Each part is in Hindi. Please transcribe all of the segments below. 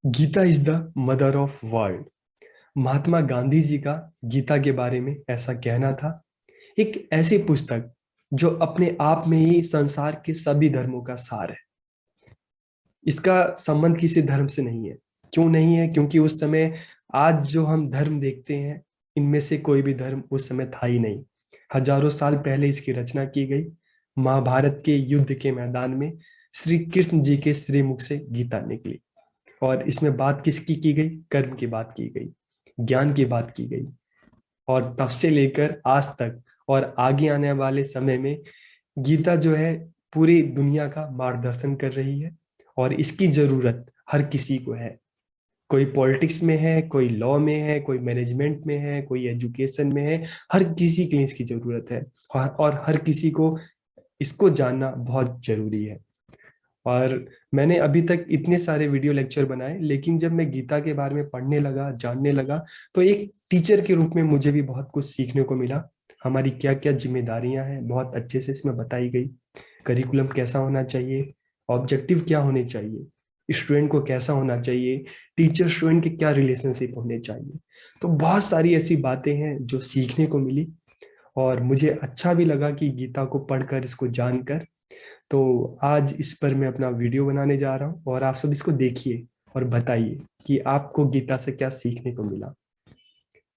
Gita is the mother of world. Mahatma Gandhi ji का गीता के बारे में ऐसा कहना था। एक ऐसी पुस्तक जो अपने आप में ही संसार के सभी धर्मों का सार है। इसका संबंध किसी धर्म से नहीं है। क्यों नहीं है? क्योंकि उस समय आज जो हम धर्म देखते हैं, इनमें से कोई भी धर्म उस समय था ही नहीं। हजारों साल पहले इसकी रचना की गई। महाभारत के युद्ध के मैदान में श्री कृष्ण जी के श्रीमुख से गीता निकली। और इसमें बात किसकी की गई? कर्म की बात की गई, ज्ञान की बात की गई। और तब से लेकर आज तक और आगे आने वाले समय में गीता जो है पूरी दुनिया का मार्गदर्शन कर रही है। और इसकी जरूरत हर किसी को है। कोई पॉलिटिक्स में है, कोई लॉ में है, कोई मैनेजमेंट में है, कोई एजुकेशन में है। हर किसी के लिए इसकी जरूरत है। और हर किसी को इसको जानना बहुत जरूरी है। और मैंने अभी तक इतने सारे वीडियो लेक्चर बनाए, लेकिन जब मैं गीता के बारे में पढ़ने लगा, जानने लगा, तो एक टीचर के रूप में मुझे भी बहुत कुछ सीखने को मिला। हमारी क्या क्या जिम्मेदारियां हैं बहुत अच्छे से इसमें बताई गई। करिकुलम कैसा होना चाहिए, ऑब्जेक्टिव क्या होने चाहिए, स्टूडेंट को कैसा होना चाहिए, टीचर स्टूडेंट के क्या रिलेशनशिप होने चाहिए। तो बहुत सारी ऐसी बातें हैं जो सीखने को मिली। और मुझे अच्छा भी लगा कि गीता को पढ़कर, इसको जानकर। तो आज इस पर मैं अपना वीडियो बनाने जा रहा हूँ और आप सब इसको देखिए और बताइए कि आपको गीता से क्या सीखने को मिला।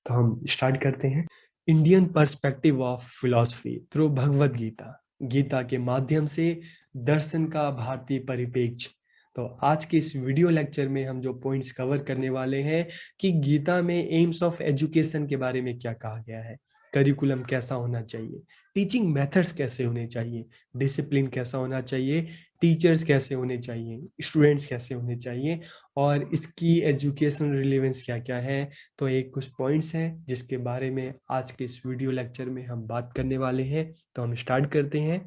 तो हम स्टार्ट करते हैं। Indian perspective of philosophy through Bhagavad Gita. Gita के माध्यम से दर्शन का भारतीय परिप्रेक्ष्य। तो आज के इस वीडियो लेक्चर में हम जो पॉइंट्स कवर करने वाले हैं कि गीता में एम्स ऑफ एजुकेशन के बारे में क्या कहा गया है, करिकुलम कैसा होना चाहिए, टीचिंग मेथड्स कैसे होने चाहिए, डिसिप्लिन कैसा होना चाहिए, टीचर्स कैसे होने चाहिए, स्टूडेंट्स कैसे होने चाहिए, और इसकी एजुकेशन रिलेवेंस क्या क्या है। तो एक कुछ पॉइंट्स हैं जिसके बारे में आज के इस वीडियो लेक्चर में हम बात करने वाले हैं। तो हम स्टार्ट करते हैं।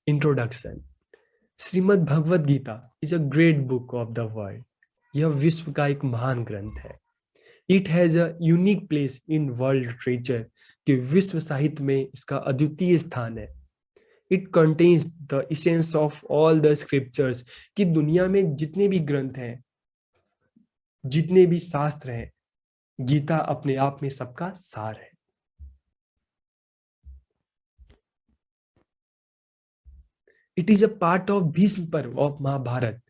Introduction. Shrimad Bhagavad Gita is a great book of the world. यह विश्व का एक महान ग्रंथ है। It has a unique place in world literature, कि विश्व साहित्य में इसका अद्वितीय स्थान है। It contains the essence of all the scriptures, कि दुनिया में जितने भी ग्रंथ हैं, जितने भी शास्त्र हैं, गीता अपने आप में सबका सार है। It is a part of Bhishma पर्व ऑफ महाभारत।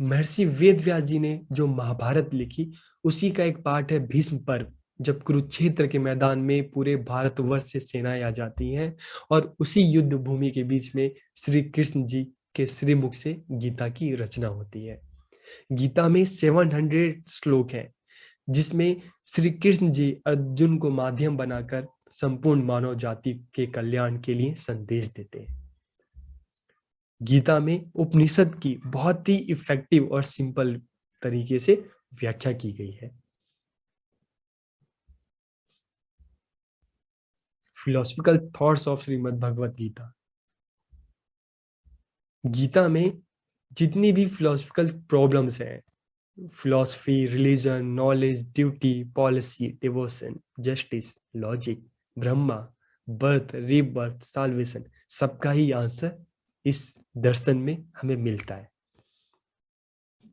महर्षि वेद व्यास जी ने जो महाभारत लिखी, उसी का एक पार्ट है भीष्म पर्व। जब कुरुक्षेत्र के मैदान में पूरे भारतवर्ष से सेनाएं आ जाती हैं, और उसी युद्ध भूमि के बीच में श्री कृष्ण जी के श्रीमुख से गीता की रचना होती है। गीता में 700 श्लोक हैं, जिसमें श्री कृष्ण जी अर्जुन को माध्यम बनाकर संपूर्ण मानव जाति के कल्याण के लिए संदेश देते हैं। गीता में उपनिषद की बहुत ही इफेक्टिव और सिंपल तरीके से व्याख्या की गई है। Philosophical thoughts of Shrimad Bhagavad Gita. Gita में जितनी भी फिलोसफिकल प्रॉब्लम्स हैं, philosophy, religion, knowledge, duty, policy, devotion, justice, logic, Brahma, birth, rebirth, salvation, सबका ही आंसर इस दर्शन में हमें मिलता है।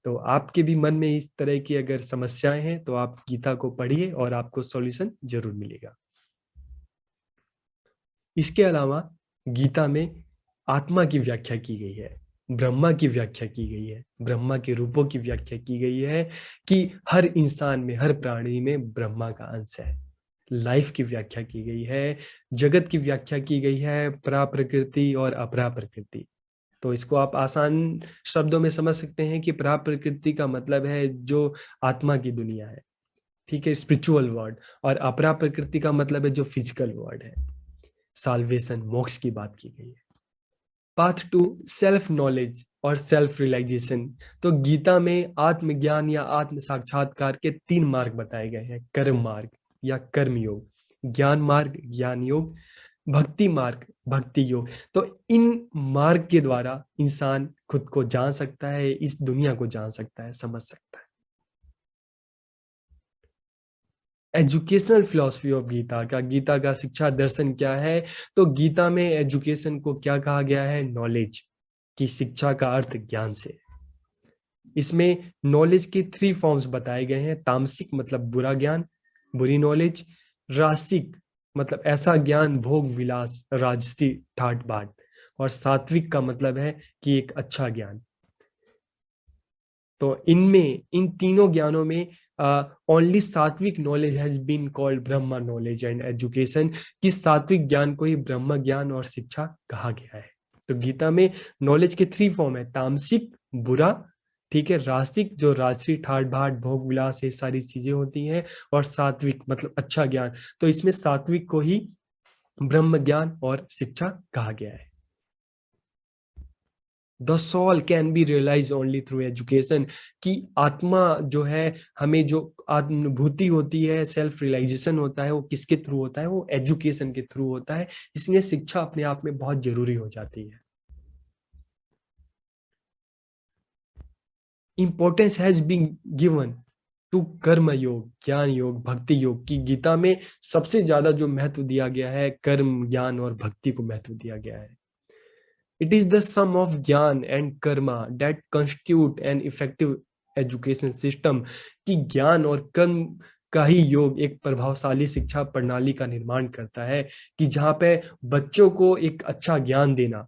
तो आपके भी मन में इस तरह की अगर समस्याएं हैं तो आप गीता को पढ़िए और आपको सॉल्यूशन जरूर मिलेगा। इसके अलावा गीता में आत्मा की व्याख्या की गई है, ब्रह्मा की व्याख्या की गई है, ब्रह्मा के रूपों की व्याख्या की गई है, कि हर इंसान में, हर प्राणी में ब्रह्मा का अंश है। लाइफ की व्याख्या की गई है, जगत की व्याख्या की गई है, परा प्रकृति और अपरा प्रकृति। तो इसको आप आसान शब्दों में समझ सकते हैं कि परा प्रकृति का मतलब है जो आत्मा की दुनिया है, ठीक है, स्पिरिचुअल वर्ड। और अपरा प्रकृति का मतलब है जो फिजिकल वर्ड है। साल्वेशन, मोक्ष की बात की गई है। पाथ टू सेल्फ नॉलेज और सेल्फ रियलाइजेशन। तो गीता में आत्मज्ञान या आत्म साक्षात्कार के 3 मार्ग बताए गए हैं। कर्म मार्ग या कर्म योग, ज्ञान मार्ग ज्ञान योग, भक्ति मार्ग भक्ति योग। तो इन मार्ग के द्वारा इंसान खुद को जान सकता है, इस दुनिया को जान सकता है, समझ सकता है। एजुकेशनल फिलॉसफी ऑफ गीता का, गीता का शिक्षा दर्शन क्या है? तो गीता में एजुकेशन को क्या कहा गया है? नॉलेज। कि शिक्षा का अर्थ ज्ञान से है। इसमें नॉलेज के 3 फॉर्म्स बताए गए हैं। तामसिक मतलब बुरा ज्ञान, बुरी नॉलेज। रासिक मतलब ऐसा ज्ञान, भोग विलास, राजसी ठाट बाट। और सात्विक का मतलब है कि एक अच्छा ज्ञान। तो इनमें, इन तीनों ज्ञानों में ओनली सात्विक knowledge has been called Brahma knowledge and education, कि सात्विक ज्ञान को ही ब्रह्म ज्ञान और शिक्षा कहा गया है। तो गीता में नॉलेज के 3 फॉर्म है। तामसिक बुरा, ठीक है, रास्तिक जो राजसी ठाट बाट भोग विलास ये सारी चीजें होती हैं, और सात्विक मतलब अच्छा ज्ञान। तो इसमें सात्विक को ही ब्रह्म ज्ञान और शिक्षा कहा गया है। The soul can be realize only through education, कि आत्मा जो है, हमें जो अनुभूति होती है, सेल्फ रियलाइजेशन होता है, वो किसके थ्रू होता है? वो एजुकेशन के थ्रू होता है। इसलिए शिक्षा अपने आप में बहुत जरूरी हो जाती है। Importance has been given to karma yoga, ज्ञान योग, भक्ति योग, की गीता में सबसे ज्यादा जो महत्व दिया गया है, कर्म, ज्ञान और भक्ति को महत्व दिया गया है। It is the sum of ज्ञान and Karma that constitute an effective education system, कि ज्ञान और कर्म का ही योग एक प्रभावशाली शिक्षा प्रणाली का निर्माण करता है, कि जहाँ पे बच्चों को एक अच्छा ज्ञान देना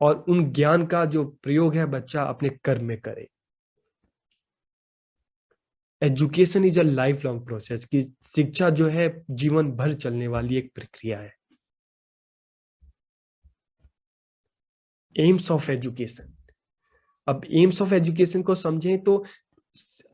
और उन ज्ञान का जो प्रयोग है बच्चा अपने कर्म में करे। Education is a life long process, कि शिक्षा जो है जीवन भर चलने वाली एक प्रक्रिया है। एम्स ऑफ एजुकेशन, अब एम्स ऑफ एजुकेशन को समझें तो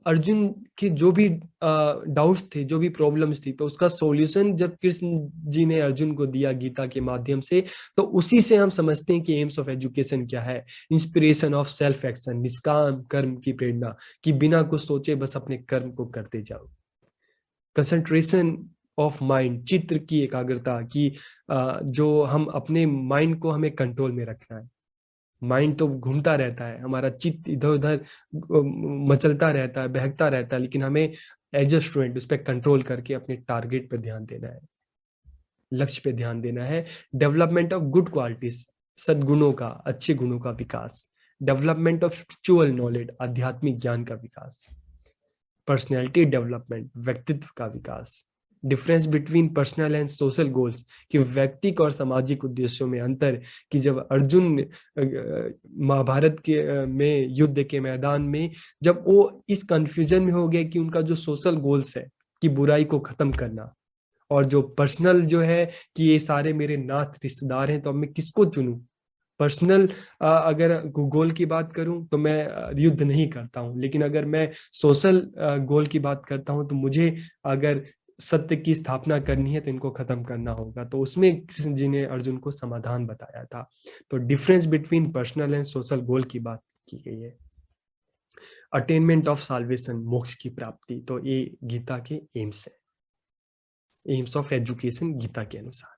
अर्जुन के जो भी डाउट्स थे, जो भी प्रॉब्लम्स थी, तो उसका सॉल्यूशन जब कृष्ण जी ने अर्जुन को दिया गीता के माध्यम से, तो उसी से हम समझते हैं कि एम्स ऑफ एजुकेशन क्या है। इंस्पिरेशन ऑफ सेल्फ एक्शन, निष्काम कर्म की प्रेरणा, कि बिना कुछ सोचे बस अपने कर्म को करते जाओ। कंसंट्रेशन ऑफ माइंड, चित्र की एकाग्रता, की जो हम अपने माइंड को हमें कंट्रोल में रखना है। माइंड तो घूमता रहता है, हमारा चित्त इधर उधर मचलता रहता है, बहकता रहता है, लेकिन हमें एज अ स्टूडेंट उस पर कंट्रोल करके अपने टारगेट पे ध्यान देना है, लक्ष्य पे ध्यान देना है। डेवलपमेंट ऑफ गुड क्वालिटीज, सद्गुणों का, अच्छे गुणों का विकास। डेवलपमेंट ऑफ स्पिरिचुअल नॉलेज, आध्यात्मिक ज्ञान का विकास। पर्सनैलिटी डेवलपमेंट, व्यक्तित्व का विकास। Difference between personal and social goals, कि व्यक्तिक और सामाजिक उद्देश्यों में अंतर, कि जब अर्जुन महाभारत के में युद्ध के मैदान में जब वो इस कंफ्यूजन में हो गए कि उनका जो सोशल गोल्स है कि बुराई को खत्म करना, और जो पर्सनल जो है कि ये सारे मेरे नाथ रिश्तेदार हैं, तो अब मैं किसको चुनूं? पर्सनल अगर गोल की बात करूं तो मैं युद्ध नहीं करता हूं, लेकिन अगर मैं सोशल गोल की बात करता हूं तो मुझे अगर सत्य की स्थापना करनी है तो इनको खत्म करना होगा। तो उसमें कृष्ण जी ने अर्जुन को समाधान बताया था। तो difference between personal and social goal की बात की गई है। अटेनमेंट ऑफ साल्वेशन, मोक्ष की प्राप्ति, तो ये गीता के एम्स है, एम्स ऑफ एजुकेशन गीता के अनुसार।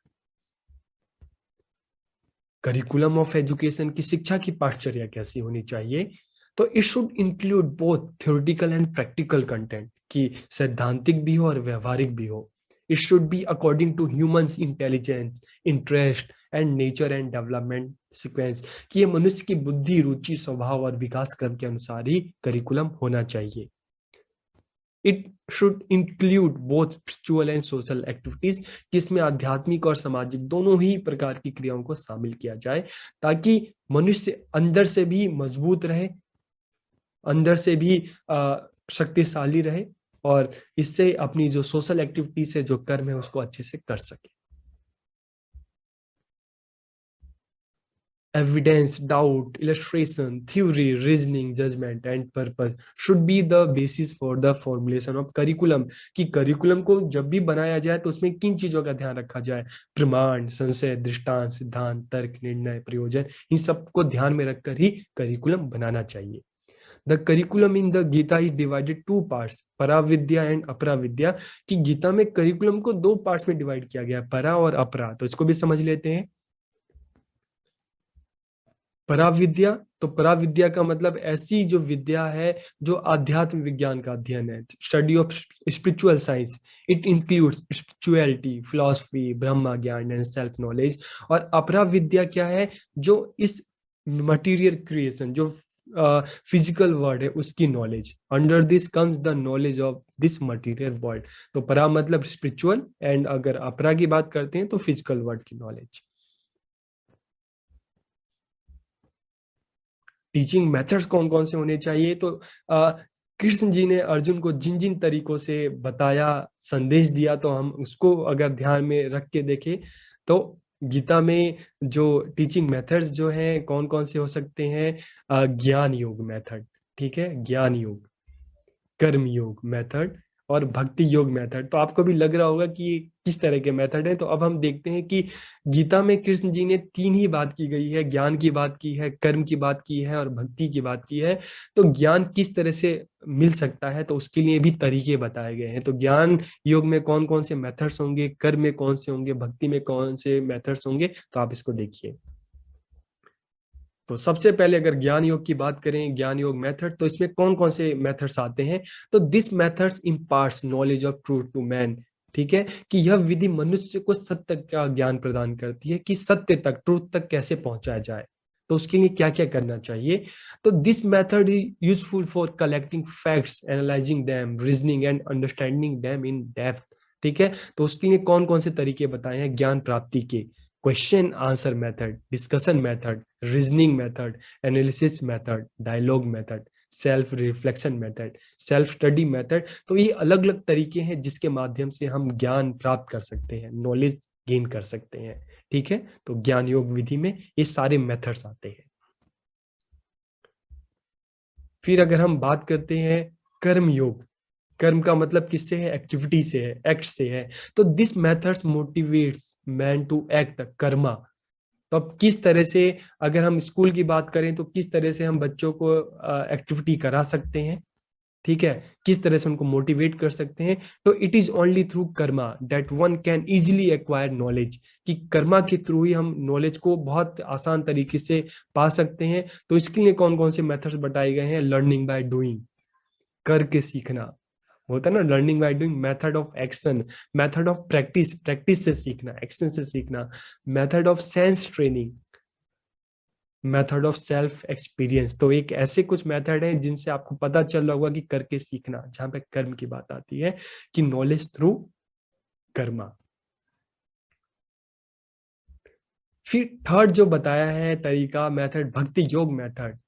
करिकुलम ऑफ एजुकेशन की शिक्षा की पाठचर्या कैसी होनी चाहिए? तो it should include both theoretical and practical content, कि सैद्धांतिक भी हो और व्यवहारिक भी हो। It should be according to humans intelligence, interest and nature and development sequence, कि ये मनुष्य की बुद्धि, रुचि, स्वभाव और विकास क्रम के अनुसार ही करिकुलम होना चाहिए। It should include both spiritual and social activities, जिसमें आध्यात्मिक और सामाजिक दोनों ही प्रकार की क्रियाओं को शामिल किया जाए, ताकि मनुष्य अंदर से भी मजबूत रहे, अंदर से भी शक्तिशाली रहे, और इससे अपनी जो सोशल एक्टिविटीज है, जो कर्म है, उसको अच्छे से कर सके। Evidence, doubt, illustration, theory, reasoning, judgment and purpose should be the basis for the formulation of curriculum, कि करिकुलम को जब भी बनाया जाए तो उसमें किन चीजों का ध्यान रखा जाए? प्रमाण, संशय, दृष्टांत, सिद्धांत, तर्क, निर्णय, प्रयोजन, इन सबको ध्यान में रखकर ही करिकुलम बनाना चाहिए। The curriculum in the Gita is divided 2 parts, पराविद्या एंड अपराविद्या, कि गीता में करिकुलम को 2 पार्ट्स में डिवाइड किया गया है, परा और अपरा। तो इसको भी समझ लेते हैं। पराविद्या, तो पराविद्या का मतलब ऐसी जो विद्या है जो आध्यात्म विज्ञान का अध्ययन है, study of spiritual science. It includes spirituality, philosophy, ब्रह्म ज्ञान एंड सेल्फ नॉलेज। और अपरा विद्या क्या है? जो इस मटेरियल क्रिएशन, जो फिजिकल वर्ल्ड है उसकी knowledge. Under this comes the knowledge of this material world. तो परा मतलब स्पिरिचुअल, एंड अगर अपरा की बात करते हैं तो फिजिकल वर्ल्ड की नॉलेज। टीचिंग मेथड्स कौन कौन से होने चाहिए? तो कृष्ण जी ने अर्जुन को जिन जिन तरीकों से बताया, संदेश दिया, तो हम उसको अगर ध्यान में रख के देखें तो गीता में जो टीचिंग मेथड्स जो हैं कौन कौन से हो सकते हैं? ज्ञान योग मेथड, ठीक है, ज्ञान योग, कर्म योग मेथड और भक्ति योग मेथड। तो आपको भी लग रहा होगा कि ये किस तरह के मेथड हैं। तो अब हम देखते हैं कि गीता में कृष्ण जी ने तीन ही बात की गई है, ज्ञान की बात की है, कर्म की बात की है और भक्ति की बात की है। तो ज्ञान किस तरह से मिल सकता है, तो उसके लिए भी तरीके बताए गए हैं। तो ज्ञान योग में कौन कौन से मेथड्स होंगे, कर्म में कौन से होंगे, भक्ति में कौन से मेथड्स होंगे, तो आप इसको देखिए। तो सबसे पहले अगर ज्ञान योग की बात करें, ज्ञान योग मेथड, तो इसमें कौन कौन से मेथड्स आते हैं? तो this methods imparts knowledge of truth to man. ठीक है, कि यह विधि मनुष्य को सत्य का ज्ञान प्रदान करती है कि सत्य तक, ट्रूथ तक कैसे पहुंचाया जाए, तो उसके लिए क्या क्या करना चाहिए। तो this method is useful for collecting facts, analysing them, reasoning and understanding them in depth. ठीक है, तो उसके लिए कौन कौन से तरीके बताए हैं ज्ञान प्राप्ति के? Question answer method, discussion method, reasoning method, analysis method, dialogue method, self reflection method, self study method. तो ये अलग अलग तरीके हैं जिसके माध्यम से हम ज्ञान प्राप्त कर सकते हैं, नॉलेज गेन कर सकते हैं। ठीक है, तो ज्ञान योग विधि में ये सारे मेथड्स आते हैं। फिर अगर हम बात करते हैं कर्म योग, कर्म का मतलब किससे है? एक्टिविटी से है, एक्ट से है। तो this methods motivates man to act karma. तो अब किस तरह से, अगर हम स्कूल की बात करें तो किस तरह से हम बच्चों को एक्टिविटी करा सकते हैं, ठीक है, किस तरह से उनको मोटिवेट कर सकते हैं? तो it is only through Karma that one can easily acquire knowledge, कि कर्मा के थ्रू ही हम नॉलेज को बहुत आसान तरीके से पा सकते हैं। तो इसके लिए कौन कौन से मेथड्स बताए गए हैं? लर्निंग बाय डूइंग, करके सीखना होता है ना, learning by doing. Method of action, method of practice, practice से सीखना, एक्शन से सीखना। Method of sense training, method of self experience. तो एक ऐसे कुछ मेथड हैं जिनसे आपको पता चल रहा होगा कि करके सीखना, जहां पे कर्म की बात आती है कि नॉलेज थ्रू कर्मा। फिर थर्ड जो बताया है तरीका, मेथड, भक्ति योग method.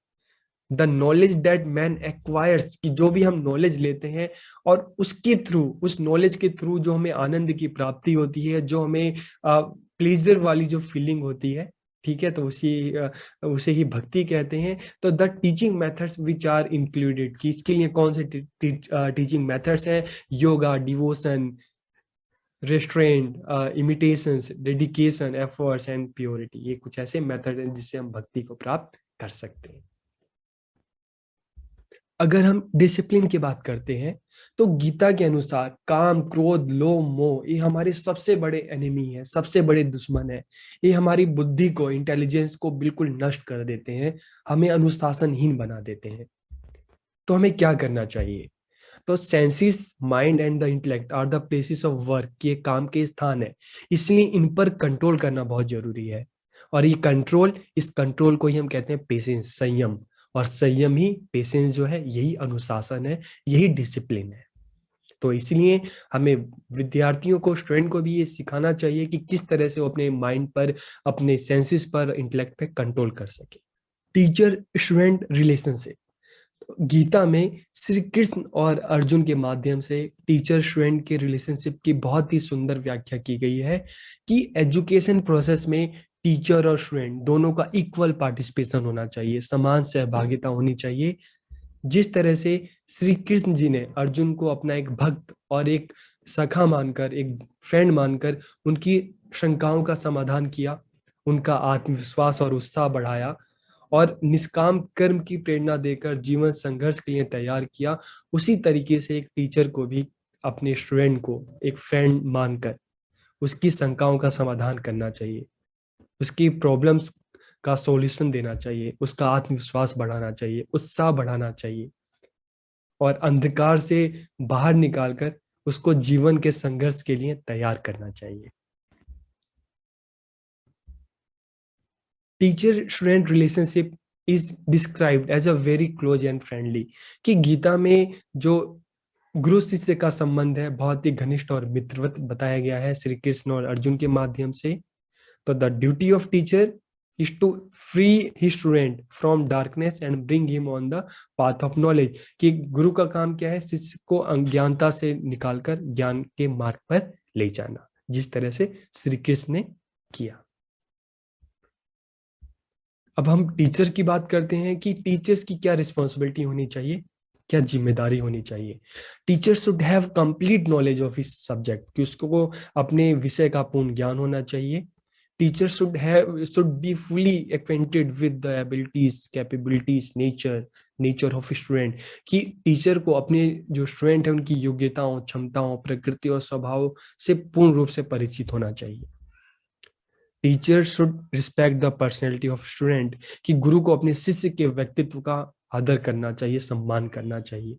The knowledge that man acquires, कि जो भी हम नॉलेज लेते हैं और उसके थ्रू, उस नॉलेज के थ्रू जो हमें आनंद की प्राप्ति होती है, जो हमें प्लीजर वाली जो फीलिंग होती है, ठीक है, तो उसे ही भक्ति कहते हैं। तो the teaching methods which are included, कि इसके लिए कौन से टीचिंग मेथड्स हैं? Yoga, devotion, restraint, imitations, dedication, efforts and purity. ये कुछ ऐसे मेथड हैं जिससे हम भक्ति को प्राप्त कर सकते हैं। अगर हम डिसिप्लिन की बात करते हैं तो गीता के अनुसार काम, क्रोध, लोभ, मोह ये हमारे सबसे बड़े एनिमी है, सबसे बड़े दुश्मन है। ये हमारी बुद्धि को, इंटेलिजेंस को बिल्कुल नष्ट कर देते हैं, हमें अनुशासनहीन बना देते हैं। तो हमें क्या करना चाहिए? तो senses, mind and the intellect are the places of work, ये काम के स्थान है, इसलिए इन पर कंट्रोल करना बहुत जरूरी है। और ये कंट्रोल, इस कंट्रोल को ही हम कहते हैं पेशेंस, संयम। और संयम ही, पेशेंस जो है, यही अनुशासन है, यही डिसिप्लिन है। तो इसलिए हमें विद्यार्थियों को, स्टूडेंट को भी ये सिखाना चाहिए कि किस तरह से वो अपने माइंड पर, अपने सेंसेस पर, इंटेलेक्ट पे कंट्रोल कर सके। टीचर स्टूडेंट रिलेशनशिप, गीता में श्री कृष्ण और अर्जुन के माध्यम से टीचर स्टूडेंट के रिलेशनशिप की बहुत ही सुंदर व्याख्या की गई है कि एजुकेशन प्रोसेस में टीचर और स्टूडेंट दोनों का इक्वल पार्टिसिपेशन होना चाहिए, समान सहभागिता होनी चाहिए। जिस तरह से श्री कृष्ण जी ने अर्जुन को अपना एक भक्त और एक सखा मानकर, एक फ्रेंड मानकर उनकी शंकाओं का समाधान किया, उनका आत्मविश्वास और उत्साह बढ़ाया और निष्काम कर्म की प्रेरणा देकर जीवन संघर्ष के लिए तैयार किया, उसी तरीके से एक टीचर को भी अपने स्टूडेंट को एक फ्रेंड मानकर उसकी शंकाओं का समाधान करना चाहिए, उसकी प्रॉब्लम्स का सॉल्यूशन देना चाहिए, उसका आत्मविश्वास बढ़ाना चाहिए, उत्साह बढ़ाना चाहिए और अंधकार से बाहर निकालकर उसको जीवन के संघर्ष के लिए तैयार करना चाहिए। Teacher student relationship is described as a very close and friendly, कि गीता में जो गुरु शिष्य का संबंध है बहुत ही घनिष्ठ और मित्रवत बताया गया है श्री कृष्ण और अर्जुन के माध्यम से। तो the duty of teacher is to free his student from darkness and bring him on the path of knowledge, कि गुरु का काम क्या है, शिष्य को अज्ञानता से निकालकर ज्ञान के मार्ग पर ले जाना, जिस तरह से श्री कृष्ण ने किया। अब हम टीचर की बात करते हैं कि टीचर्स की क्या रिस्पॉन्सिबिलिटी होनी चाहिए, क्या जिम्मेदारी होनी चाहिए। Teacher should have complete knowledge of his subject, कि उसको अपने विषय का पूर्ण ज्ञान होना चाहिए। Teacher should be fully acquainted with the abilities, capabilities, nature of student, कि टीचर को अपने जो स्टूडेंट है उनकी योग्यताओं, क्षमताओं, प्रकृति और स्वभाव से पूर्ण रूप से परिचित होना चाहिए। Teacher should respect the personality of student, कि गुरु को अपने शिष्य के व्यक्तित्व का आदर करना चाहिए, सम्मान करना चाहिए।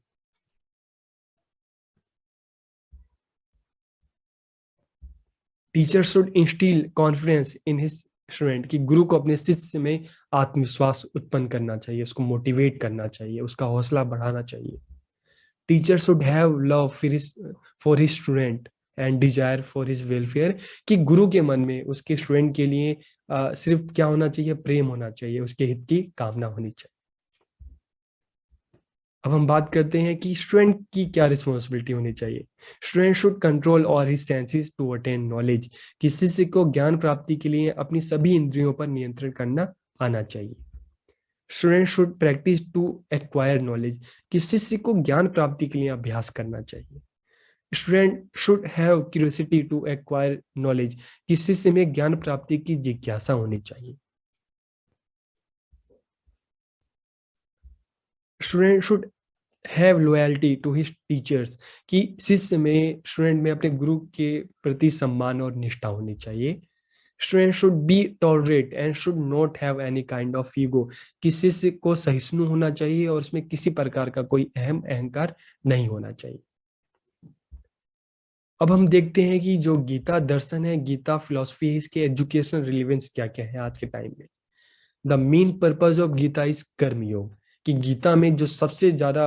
Teacher should instil confidence in his student, कि गुरु को अपने शिष्य में आत्मविश्वास उत्पन्न करना चाहिए, उसको मोटिवेट करना चाहिए, उसका हौसला बढ़ाना चाहिए। Teacher should have love for his student and desire for his welfare, कि गुरु के मन में उसके स्टूडेंट के लिए सिर्फ क्या होना चाहिए, प्रेम होना चाहिए, उसके हित की कामना होनी चाहिए। अब हम बात करते हैं कि स्टूडेंट की क्या रिस्पॉन्सिबिलिटी होनी चाहिए। Student should control over his senses to attain knowledge, कि शिष्य को ज्ञान प्राप्ति के लिए अपनी सभी इंद्रियों पर नियंत्रण करना आना चाहिए। Student should practice to acquire knowledge, कि शिष्य को ज्ञान प्राप्ति के लिए अभ्यास करना चाहिए। Student should have curiosity to acquire knowledge, कि शिष्य में ज्ञान प्राप्ति की जिज्ञासा होनी चाहिए। Student should have loyalty to his teachers, कि शिष्य में, स्टूडेंट में अपने गुरु के प्रति सम्मान और निष्ठा होनी चाहिए। Student should be tolerate and should not have any kind of ego, कि शिष्य को सहिष्णु होना चाहिए और उसमें किसी प्रकार का कोई अहंकार नहीं होना चाहिए। अब हम देखते हैं कि जो गीता दर्शन है, गीता फिलॉसफी, इसके एजुकेशनल रिलेवेंस क्या क्या है आज के टाइम में। The main purpose of Gita is karma yoga, कि गीता में जो सबसे ज्यादा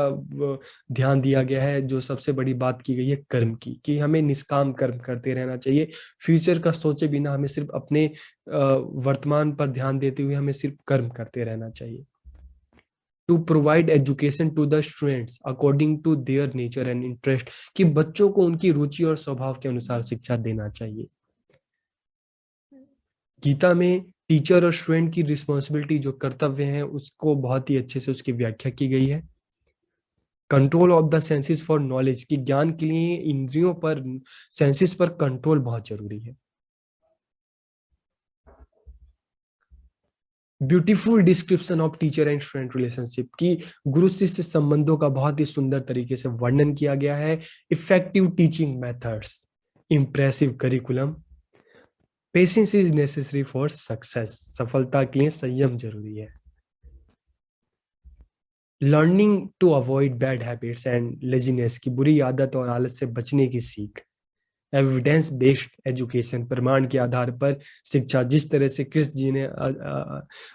ध्यान दिया गया है, जो सबसे बड़ी बात की गई है कर्म की, कि हमें निष्काम कर्म करते रहना चाहिए। फ्यूचर का सोचे बिना हमें सिर्फ अपने वर्तमान पर ध्यान देते हुए हमें सिर्फ कर्म करते रहना चाहिए। To provide education to the students according to their nature and interest, कि बच्चों को उनकी रुचि और स्वभाव के अनुसार शिक्षा देना चाहिए। गीता में टीचर और स्टूडेंट की रिस्पॉन्सिबिलिटी, जो कर्तव्य है, उसको बहुत ही अच्छे से उसकी व्याख्या की गई है। Control of the senses for knowledge, की ज्ञान के लिए इंद्रियों पर, सेंसेस पर कंट्रोल बहुत जरूरी है। Beautiful description of teacher and student relationship, की गुरु शिष्य संबंधों का बहुत ही सुंदर तरीके से वर्णन किया गया है। Effective teaching methods, impressive curriculum, patience is necessary for success, सफलता के लिए संयम जरूरी है। Learning to avoid bad habits and laziness, की बुरी आदत और आलस से बचने की सीख। एविडेंस बेस्ड एजुकेशन, प्रमाण के आधार पर शिक्षा, जिस तरह से कृष्ण जी ने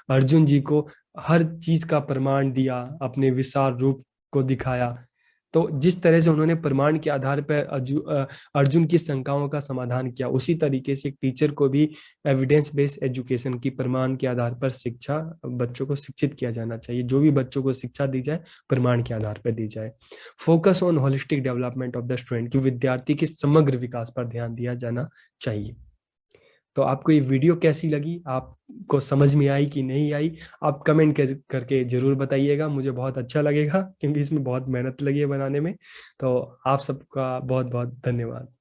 अर्जुन जी को हर चीज का प्रमाण दिया, अपने विशाल रूप को दिखाया, तो जिस तरह से उन्होंने प्रमाण के आधार पर अर्जुन की शंकाओं का समाधान किया, उसी तरीके से एक टीचर को भी एविडेंस बेस्ड एजुकेशन की, प्रमाण के आधार पर शिक्षा, बच्चों को शिक्षित किया जाना चाहिए। जो भी बच्चों को शिक्षा दी जाए प्रमाण के आधार पर दी जाए। Focus on holistic development of the student, की विद्यार्थी के समग्र विकास पर ध्यान दिया जाना चाहिए। तो आपको ये वीडियो कैसी लगी, आपको समझ में आई कि नहीं आई, आप कमेंट करके जरूर बताइएगा, मुझे बहुत अच्छा लगेगा, क्योंकि इसमें बहुत मेहनत लगी है बनाने में। तो आप सबका बहुत बहुत धन्यवाद।